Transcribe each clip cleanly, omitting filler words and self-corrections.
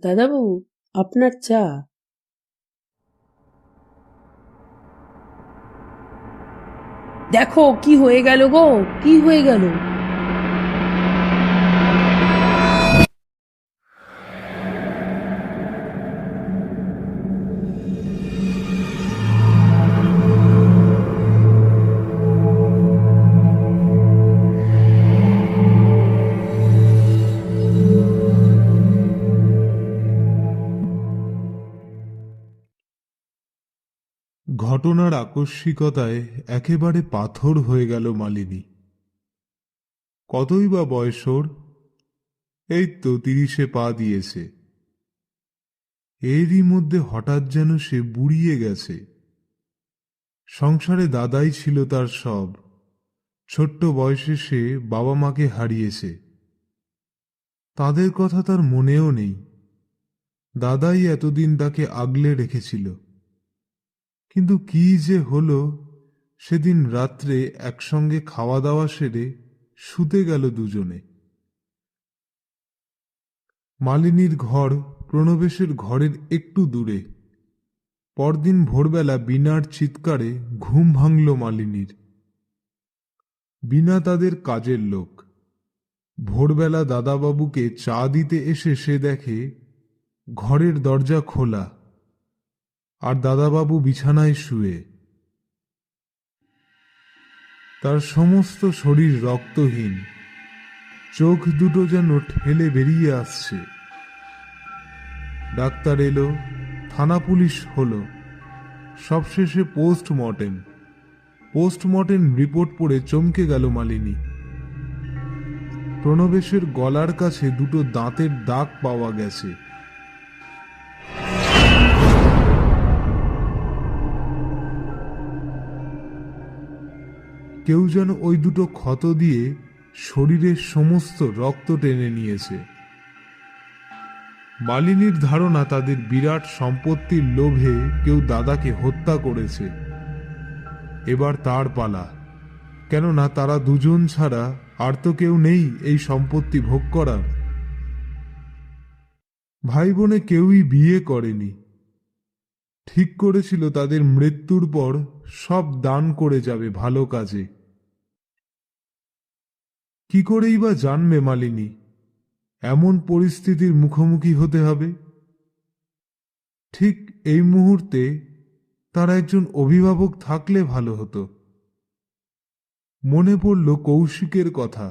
দাদাবাবু, আপনার চা। দেখো কি হয়ে গেল গো, কি হয়ে গেল! ঘটনার আকস্মিকতায় একেবারে পাথর হয়ে গেল মালিনী। কতই বা বয়স ওর? এই তো 30-এ পা দিয়েছে। এরই মধ্যে হঠাৎ যেন সে বুড়িয়ে গেছে। সংসারে দাদাই ছিল তার সব। ছোট্ট বয়সে সে বাবা মাকে হারিয়েছে। তাদের কথা তার মনেও নেই। দাদাই এতদিন তাকে আগলে রেখেছিল। কিন্তু কি যে হলো, সেদিন রাত্রে একসঙ্গে খাওয়া দাওয়া সেরে শুতে গেল দুজনে। মালিনীর ঘর প্রণবেশের ঘরের একটু দূরে। পরদিন ভোরবেলা বীণার চিৎকারে ঘুম ভাঙল মালিনীর। বীণা তাদের কাজের লোক। ভোরবেলা দাদাবাবুকে চা দিতে এসে সে দেখে ঘরের দরজা খোলা, আর দাদাবাবু বিছানায় শুয়ে। তার সমস্ত শরীর রক্তহীন, চোখ দুটো যেন ঠেলে বেরিয়ে আসছে। ডাক্তার এলো, থানা পুলিশ হলো, সবশেষে পোস্টমর্টেম রিপোর্ট পড়ে চমকে গেল মালিনী। প্রণবেশের গলার কাছে দুটো দাঁতের দাগ পাওয়া গেছে। কেউ যেন ওই দুটো ক্ষত দিয়ে শরীরের সমস্ত রক্ত টেনে নিয়েছে। মালিনীর ধারণা তাদের বিরাট সম্পত্তির লোভে কেউ দাদাকে হত্যা করেছে। এবার তার পালা, কেননা তারা দুজন ছাড়া আর তো কেউ নেই এই সম্পত্তি ভোগ করার। ভাই বোনে কেউই বিয়ে করেনি। ঠিক করেছিল তাদের মৃত্যুর পর সব দান করে যাবে ভালো কাজে। কি করেই বা জানবে মালিনী এমন পরিস্থিতির মুখোমুখি হতে হবে? ঠিক এই মুহূর্তে তার একজন অভিভাবক থাকলে ভালো হতো। মনে পড়ল কৌশিকের কথা।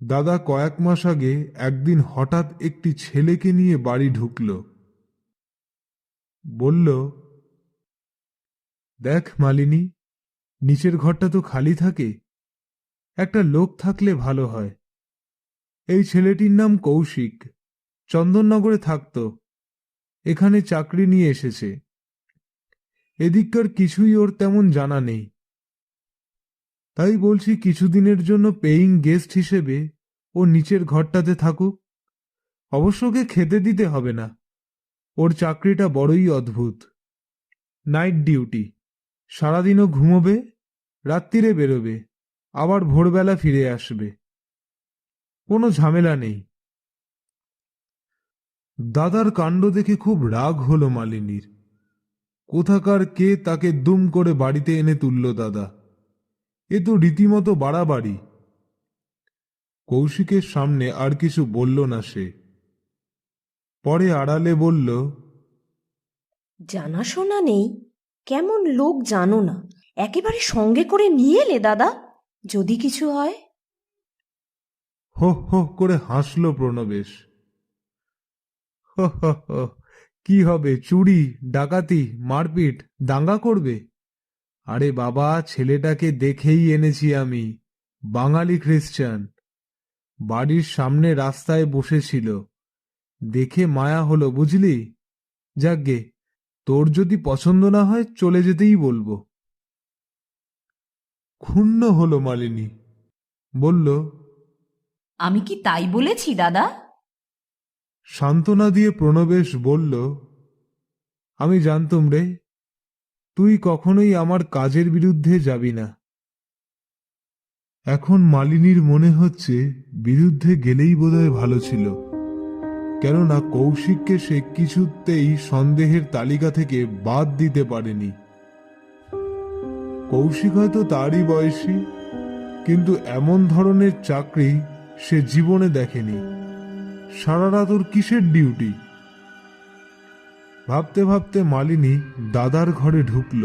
দাদা কয়েক মাস আগে একদিন হঠাৎ একটি ছেলেকে নিয়ে বাড়ি ঢুকল। বলল, দেখ মালিনী, নিচের ঘরটা তো খালি থাকে, একটা লোক থাকলে ভালো হয়। এই ছেলেটির নাম কৌশিক, চন্দননগরে থাকত, এখানে চাকরি নিয়ে এসেছে। এদিককার কিছুই ওর তেমন জানা নেই। তাই বলছি কিছুদিনের জন্য পেইং গেস্ট হিসেবে ও নিচের ঘরটাতে থাকুক। অবশ্য ওকে খেতে দিতে হবে না। ওর চাকরিটা বড়ই অদ্ভুত। নাইট ডিউটি, সারাদিনও ঘুমোবে, রাত্রিরে বেরোবে, আবার ভোরবেলা ফিরে আসবে। কোনো ঝামেলা নেই। দাদার কাণ্ড দেখে খুব রাগ হলো মালিনীর। কোথাকার কে তাকে দুম করে বাড়িতে এনে তুলল দাদা? এ তো রীতিমতো বাড়াবাড়ি। কৌশিকের সামনে আর কিছু বলল না সে। পরে আড়ালে বলল, জানাশোনা নেই, কেমন লোক জানো না, একেবারে সঙ্গে করে নিয়ে এলে দাদা, যদি কিছু হয়। হো হো করে হাসল প্রণবেশ। হো হো হো, কি হবে? চুরি, ডাকাতি, মারপিট, দাঙ্গা করবে? আরে বাবা, ছেলেটাকে দেখেই এনেছি আমি। বাঙালি খ্রিস্টান। বাড়ির সামনে রাস্তায় বসেছিল, দেখে মায়া হলো, বুঝলি? যাকগে, তোর যদি পছন্দ না হয় চলে যেতেই বলবো। ক্ষুণ্ণ হলো মালিনী, বলল, আমি কি তাই বলেছি দাদা? সান্ত্বনা দিয়ে প্রণবেশ বলল, আমি জানতুম রে, তুই কখনোই আমার কাজের বিরুদ্ধে যাবি না। এখন মালিনীর মনে হচ্ছে বিরুদ্ধে গেলেই বোধহয় ভালো ছিল। কেননা কৌশিককে সে কিছুতেই সন্দেহের তালিকা থেকে বাদ দিতে পারেনি। কৌশিক হয়তো তারই বয়সী, কিন্তু এমন ধরনের চাকরি সে জীবনে দেখেনি। সারা রাত ওর কিসের ডিউটি? ভাবতে ভাবতে মালিনী দাদার ঘরে ঢুকল।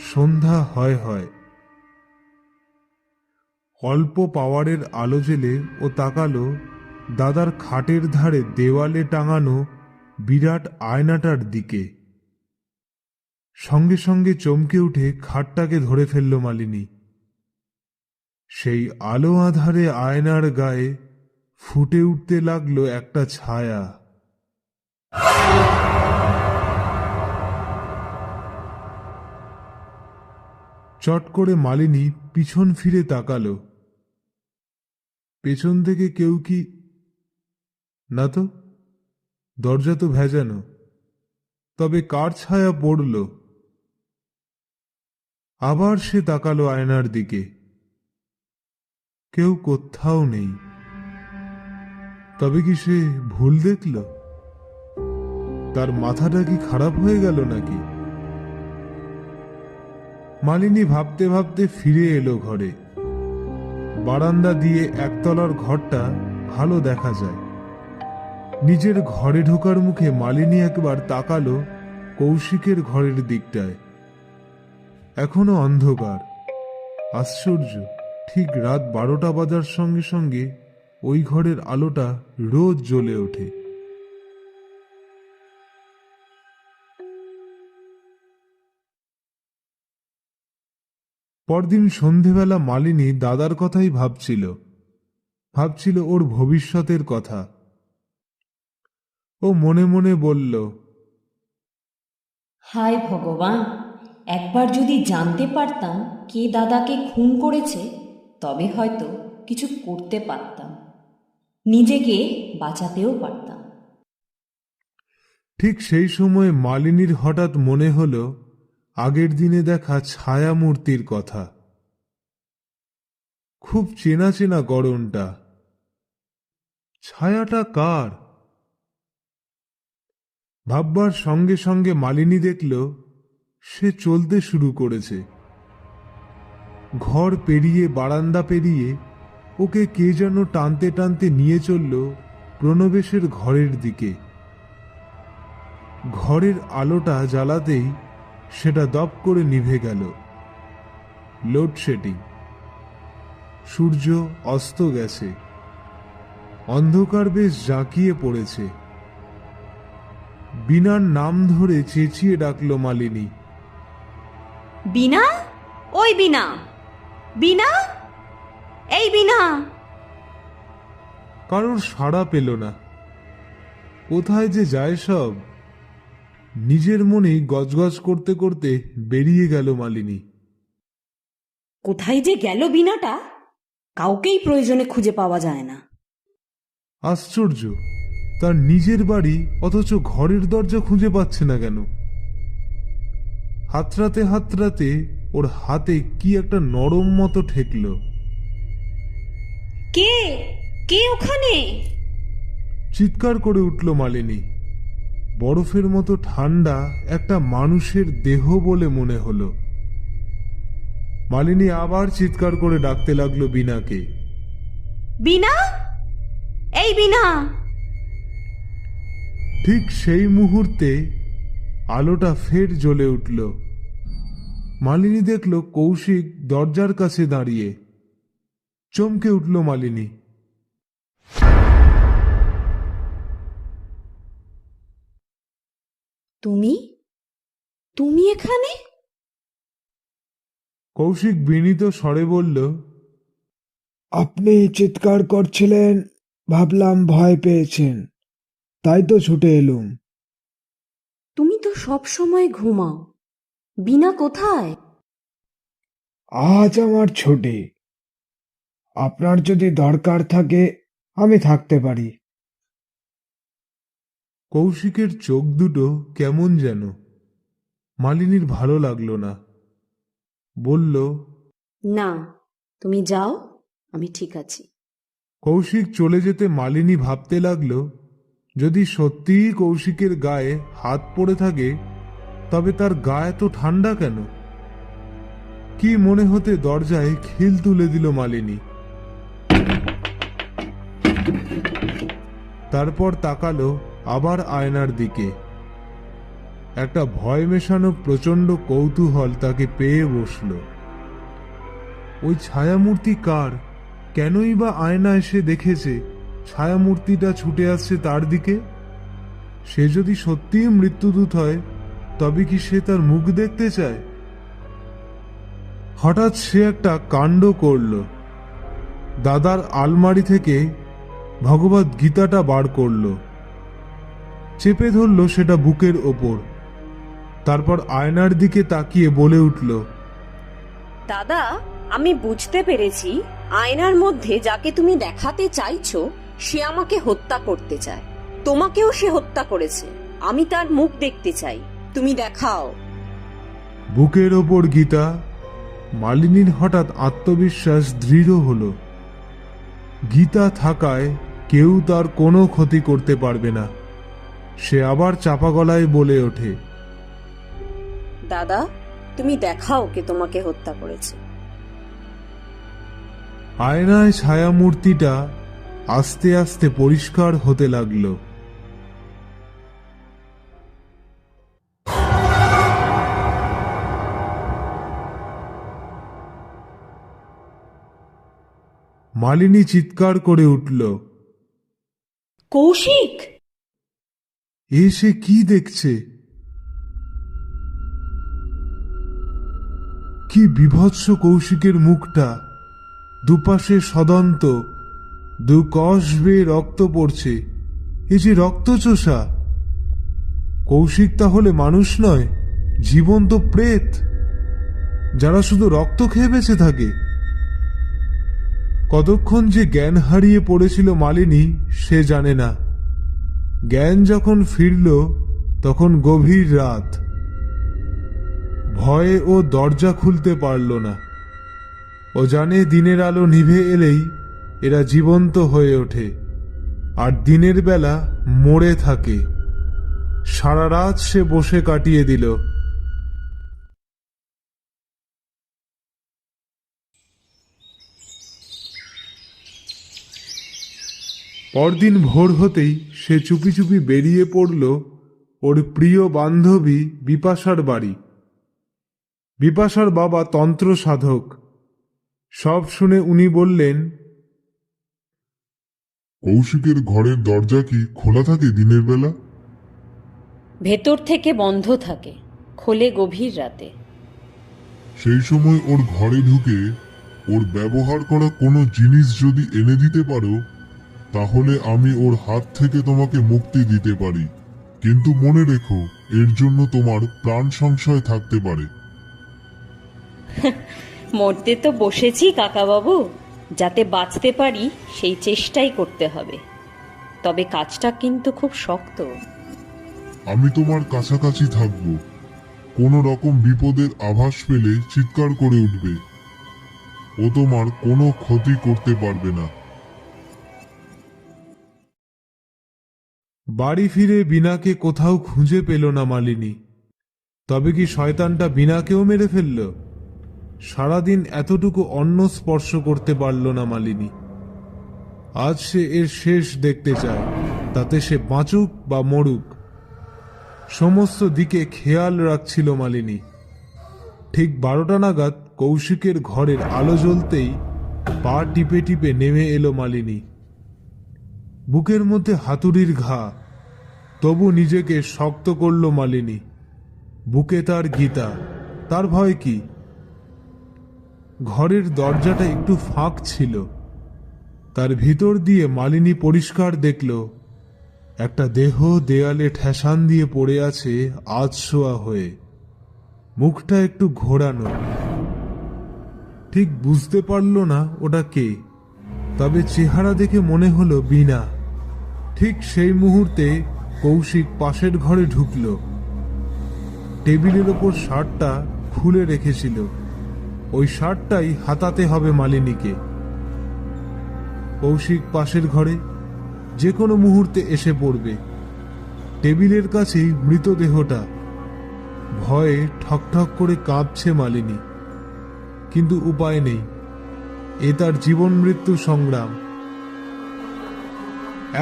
সন্ধ্যা হয় হয়। অল্প পাওয়ারের আলো জেলে ও তাকালো দাদার খাটের ধারে দেওয়ালে টাঙানো বিরাট আয়নাটার দিকে। সঙ্গে সঙ্গে চমকে উঠে খাটটাকে ধরে ফেলল মালিনী। সেই আলো আঁধারে আয়নার গায়ে ফুটে উঠতে লাগলো একটা ছায়া। চট করে মালিনী পিছন ফিরে তাকালো। পেছন থেকে কেউ কি? না তো, দরজা তো ভেজানো। তবে কার ছায়া পড়ল? আবার সে তাকালো আয়নার দিকে। কেউ কোথাও নেই। তবে কি সে ভুল দেখল? তার মাথাটা কি খারাপ হয়ে গেল নাকি? মালিনী ভাবতে ভাবতে ফিরে এলো ঘরে। বারান্দা দিয়ে একতলার ঘরটা ভালো দেখা যায়। নিজের ঘরে ঢোকার মুখে মালিনী একবার তাকালো কৌশিকের ঘরের দিকটায়। এখনো অন্ধকার। আশ্চর্য, ঠিক রাত 12টা বাজার সঙ্গে সঙ্গে ওই ঘরের আলোটা রোজ জ্বলে ওঠে। পরদিন সন্ধেবেলা মালিনী দাদার কথাই ভাবছিল ওর ভবিষ্যতের কথা। ও মনে মনে বলল, হায় ভগবান, একবার যদি জানতে পারতাম কে দাদাকে খুন করেছে, তবে হয়তো কিছু করতে পারতাম, নিজেকে বাঁচাতেও পারতাম। ঠিক সেই সময় মালিনীর হঠাৎ মনে হলো আগের দিনে দেখা ছায়া মূর্তির কথা। খুব চেনা চেনা গড়নটা। ছায়াটা কার? ভাববার সঙ্গে সঙ্গে মালিনী দেখল সে চলতে শুরু করেছে। ঘর পেরিয়ে, বারান্দা পেরিয়ে ওকে কে যেন টানতে টানতে নিয়ে চলল প্রণবেশের ঘরের দিকে। ঘরের আলোটা জ্বালাতেই সেটা দপ করে নিভে গেল। লোডশেডিং। সূর্য অস্ত গেছে। অন্ধকার বেশ জাঁকিয়ে পড়েছে। বিনার নাম ধরে চেঁচিয়ে ডাকল মালিনী। বিনা, ওই বিনা, বিনা, এই বিনা। কারোর সাড়া পেল না। কোথায় যে যায় সব? নিজের মনেই গজগজ করতে করতে বেরিয়ে গেল মালিনী। কোথায় যে গেল বিনাটা, কাউকেই প্রয়োজনে খুঁজে পাওয়া যায় না। আশ্চর্য, তার নিজের বাড়ি, অথচ ঘরের দরজা খুঁজে পাচ্ছে না কেন? হাতড়াতে হাতড়াতে ওর হাতে কি একটা নরম মতো ঠেকল। কে কে ওখানে? চিৎকার করে উঠল মালিনী। বরফের মতো ঠান্ডা একটা মানুষের দেহ বলে মনে হলো। মালিনী আবার চিৎকার করে ডাকতে লাগলো বিনাকে। বিনা, এই বিনা। ঠিক সেই মুহূর্তে আলোটা ফের জ্বলে উঠল। মালিনী দেখল কৌশিক দরজার কাছে দাঁড়িয়ে। চমকে উঠল মালিনী। তুমি তুমি এখানে? কৌশিক বিনীত স্বরে বলল, আপনি চিৎকার করছিলেন, ভাবলাম ভয় পেয়েছেন, তাই তো ছুটে এলুম। তুমি তো সব সময় ঘুমাও। বিনা কোথায়? আজ আমার ছুটি। আপনার যদি দরকার থাকে আমি থাকতে পারি। কৌশিকের চোখ দুটো কেমন যেন। মালিনীর ভালো লাগলো না। বলল, না, তুমি যাও, আমি ঠিক আছি। কৌশিক চলে যেতে মালিনী ভাবতে লাগলো যদি সত্যিই কৌশিকের গায়ে হাত পড়ে থাকে তবে তার গা এত ঠান্ডা কেন? কি মনে হতে দরজায় খিল তুলে দিল মালিনী। তারপর তাকালো আবার আয়নার দিকে। একটা ভয় মেশানো প্রচন্ড কৌতূহল তাকে পেয়ে বসল। ওই ছায়ামূর্তি কার? কেনই বা আয়না এসে দেখেছে ছায়ামূর্তিটা ছুটে আসছে তার দিকে? সে যদি সত্যিই মৃত্যুদূত হয় তবে কি সে তার মুখ দেখতে চায়? হঠাৎ সে একটা কাণ্ড করল। দাদার আলমারি থেকে ভগবদ গীতাটা বার করল, চেপে ধরল সেটা বুকের ওপর। তারপর আয়নার দিকে তাকিয়ে বলে উঠল, দাদা, আমি বুঝতে পেরেছি আয়নার মধ্যে যাকে তুমি দেখাতে চাইছো সে আমাকে হত্যা করতে চায়। তোমাকেও সে হত্যা করেছে। আমি তার মুখ দেখতে চাই, তুমি দেখাও। বুকের ওপর গীতা। মালিনীর হঠাৎ আত্মবিশ্বাস দৃঢ় হল। গীতা থাকায় কেউ তার কোনো ক্ষতি করতে পারবে না। সে আবার চাপা গলায় বলে ওঠে, দাদা, তুমি দেখাও কে তোমাকে হত্যা করেছে। আয়নায় ছায়ামূর্তিটা আস্তে আস্তে পরিষ্কার হতে লাগল। মালিনী চিৎকার করে উঠল, কৌশিক! সে কি দেখছে? কি বিভৎস কৌশিকের মুখটা! দুপাশে সদন্ত, দু কষ বেয়ে রক্ত পড়ছে। এ যে রক্তচোষা! কৌশিক তাহলে মানুষ নয়, জীবন্ত প্রেত, যারা শুধু রক্ত খেয়ে বেঁচে থাকে। কতক্ষণ যে জ্ঞান হারিয়ে পড়েছিল মালিনী সে জানে না। জ্ঞান যখন ফিরল তখন গভীর রাত। ভয়ে ও দরজা খুলতে পারল না। ও জানে দিনের আলো নিভে এলেই এরা জীবন্ত হয়ে ওঠে, আর দিনের বেলা মরে থাকে। সারা রাত সে বসে কাটিয়ে দিল। পরদিন ভোর হতেই সে চুপি চুপি বেরিয়ে পড়ল ওর প্রিয় বান্ধবী বিপাশার বাড়ি। বিপাশার বাবা তন্ত্র সাধক। সব শুনে উনি বললেন, কৌশিকের ঘরের দরজা কি খোলা থাকে দিনের বেলা? ভেতর থেকে বন্ধ থাকে, খোলে গভীর রাতে। সেই সময় ওর ঘরে ঢুকে ওর ব্যবহার করা কোনো জিনিস যদি এনে দিতে পারো তাহলে আমি ওর হাত থেকে তোমাকে মুক্তি দিতে পারি। কিন্তু মনে রেখো, এর জন্য তোমার প্রাণ সংশয় থাকতে পারে। মরতে তো বসেছি কাকাবাবু, যাতে বাঁচতে পারি সেই চেষ্টাই করতে হবে। তবে কাজটা কিন্তু খুব শক্ত। আমি তোমার কাছাকাছি থাকব। কোনো রকম বিপদের আভাস পেলে চিৎকার করে উঠবে। ও তোমার কোনো ক্ষতি করতে পারবে না। বাড়ি ফিরে বিনাকে কোথাও খুঁজে পেল না মালিনী। তবে কি শয়তানটা বিনাকেও মেরে ফেলল? সারাদিন এতটুকু অন্ন স্পর্শ করতে পারল না মালিনী। আজ সে এর শেষ দেখতে চায়, তাতে সে বাঁচুক বা মরুক। সমস্ত দিকে খেয়াল রাখছিল মালিনী। ঠিক 12টা নাগাদ কৌশিকের ঘরের আলো জ্বলতেই পা টিপে টিপে নেমে এলো মালিনী। বুকের মধ্যে হাতুড়ির ঘা, তবু নিজেকে শক্ত করল মালিনী। বুকে তার গীতা, তার ভয় কি? ঘরের দরজাটা একটু ফাঁক ছিল। তার ভিতর দিয়ে মালিনী পরিষ্কার দেখল একটা দেহ দেয়ালে ঠেসান দিয়ে পড়ে আছে আধশোয়া হয়ে, মুখটা একটু ঘোরানো। ঠিক বুঝতে পারল না ওটা কে, তবে চেহারা দেখে মনে হলো বিনা। ঠিক সেই মুহূর্তে কৌশিক পাশের ঘরে ঢুকল। টেবিলের ওপর শার্টটা খুলে রেখেছিল। ওই শার্টটাই হাতাতে হবে মালিনীকে। কৌশিক পাশের ঘরে, যে কোনো মুহূর্তে এসে পড়বে। টেবিলের কাছেই মৃতদেহটা। ভয়ে ঠকঠক করে কাঁপছে মালিনী, কিন্তু উপায় নেই, এ তার জীবন মৃত্যু সংগ্রাম।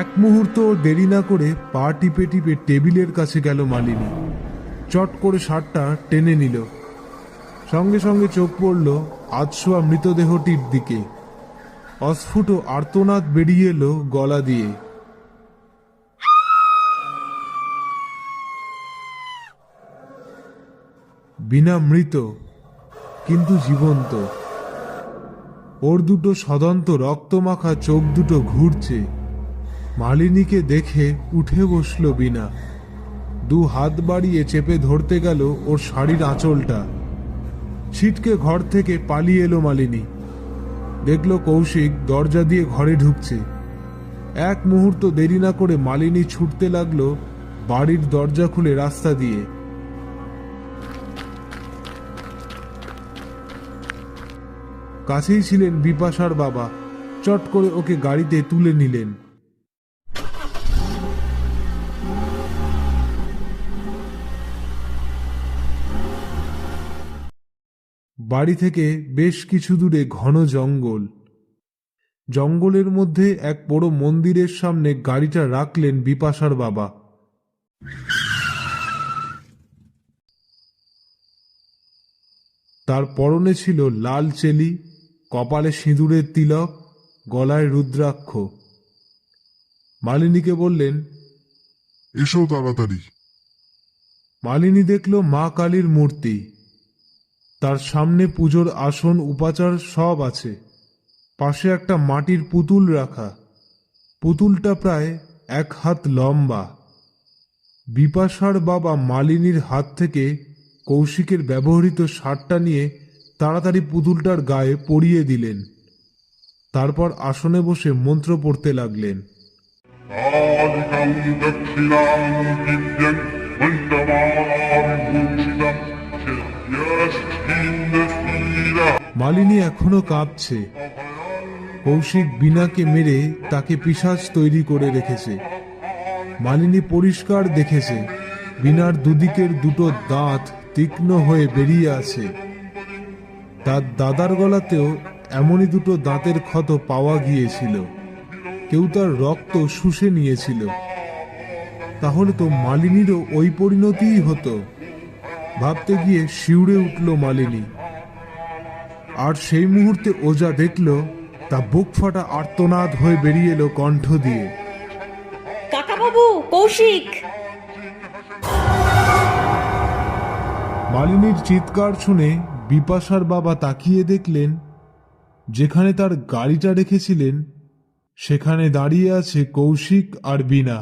এক মুহূর্ত দেরি না করে পা টিপে টিপে টেবিলের কাছে গেল মালিনী। চট করে শার্টটা টেনে নিল। সঙ্গে সঙ্গে চোখ পড়ল আধশোয়া মৃতদেহটির দিকে। অস্ফুট আর্তনাদ বেরিয়ে এলো গলা দিয়ে। বিনা মৃত, কিন্তু জীবন্ত। ওর দুটো সদন্ত রক্তমাখা চোখ দুটো ঘুরছে। মালিনীকে দেখে উঠে বসল বিনা। দু হাত বাড়িয়ে চেপে ধরতে গেল ওর শাড়ির আঁচলটা। ছিটকে ঘর থেকে পালিয়ে এলো মালিনী। দেখল কৌশিক দরজা দিয়ে ঘরে ঢুকছে। এক মুহূর্ত দেরি না করে মালিনী ছুটতে লাগলো বাড়ির দরজা খুলে রাস্তা দিয়ে। কাছেই ছিলেন বিপাশার বাবা। চট করে ওকে গাড়িতে তুলে নিলেন। বাড়ি থেকে বেশ কিছু দূরে ঘন জঙ্গল। জঙ্গলের মধ্যে এক বড় মন্দিরের সামনে গাড়িটা রাখলেন বিপাশার বাবা। তার পরনে ছিল লাল চেলি, কপালে সিঁদুরের তিলক, গলায় রুদ্রাক্ষ। মালিনীকে বললেন, এসো তাড়াতাড়ি। মালিনী দেখল মা কালীর মূর্তি। তার সামনে পুজোর আসন উপাচার সব আছে। পাশে একটা মাটির পুতুল রাখা। পুতুলটা প্রায় 1 হাত লম্বা। বিপাশার বাবা মালিনীর হাত থেকে কৌশিকের ব্যবহৃত শার্টটা নিয়ে তাড়াতাড়ি পুতুলটার গায়ে পরিয়ে দিলেন। তারপর আসনে বসে মন্ত্র পড়তে লাগলেন। মালিনী এখনো কাঁপছে। কৌশিক বিনাকে মেরে তাকে পিশাচ তৈরি করে রেখেছে। মালিনী পরিষ্কার দেখেছে বিনার দুদিকের দুটো দাঁত তীক্ষ্ণ হয়ে বেরিয়ে আছে। তার দাদার গলাতেও এমনই দুটো দাঁতের ক্ষত পাওয়া গিয়েছিল। কেউ তার রক্ত শুষে নিয়েছিল। তাহলে তো মালিনীরও ওই পরিণতিই হতো। ভাবতে গিয়ে শিউরে উঠল মালিনী। আর সেই মুহূর্তে ও যা দেখল তা বুক ফাটা আর্তনাদ হয়ে বেরিয়ে এলো কণ্ঠ দিয়ে। কাকাবাবু, কৌশিক! মালিনীর চিৎকার শুনে বিপাশার বাবা তাকিয়ে দেখলেন যেখানে তার গাড়িটা রেখেছিলেন সেখানে দাঁড়িয়ে আছে কৌশিক আর বিনা।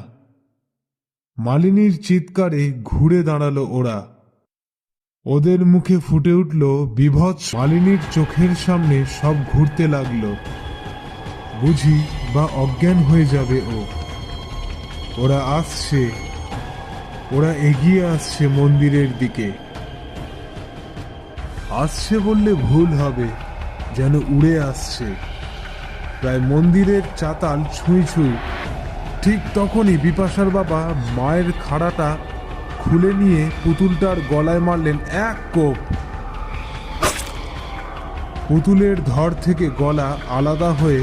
মালিনীর চিৎকারে ঘুরে দাঁড়ালো ওরা। ওদের মুখে ফুটে উঠল বীভৎস। মালিনীর চোখের সামনে সব ঘুরতে লাগলো। বুঝি বা অজ্ঞান হয়ে যাবে ও। ওরা আসছে, ওরা এগিয়ে আসছে মন্দিরের দিকে। আসছে বললে ভুল হবে, যেন উড়ে আসছে, প্রায় মন্দিরের চাতাল ছুঁই ছুঁই। ঠিক তখনই বিপাশার বাবা মায়ের খাড়াটা খুলে নিয়ে পুতুলটার গলায় মারলেন এক কোপ। পুতুলের ধর থেকে গলা আলাদা হয়ে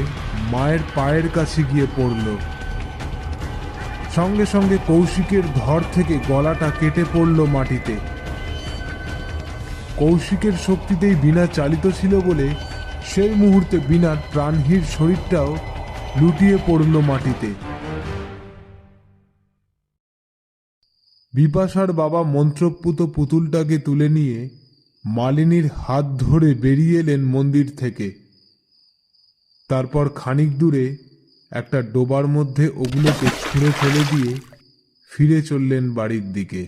মায়ের পায়ের কাছে গিয়ে পড়ল। সঙ্গে সঙ্গে কৌশিকের ধর থেকে গলাটা কেটে পড়ল মাটিতে। কৌশিকের শক্তিতেই বিনা চালিত ছিল বলে সেই মুহূর্তে বিনার প্রাণহীন শরীরটাও লুটিয়ে পড়ল মাটিতে। বিপাশার বাবা মন্ত্রপুত পুতুলটাকে তুলে নিয়ে মালিনীর হাত ধরে বেরিয়ে এলেন মন্দির থেকে। তারপর খানিক দূরে একটা ডোবার মধ্যে ওগুলোকে ছুঁড়ে ফেলে দিয়ে ফিরে চললেন বাড়ির দিকে।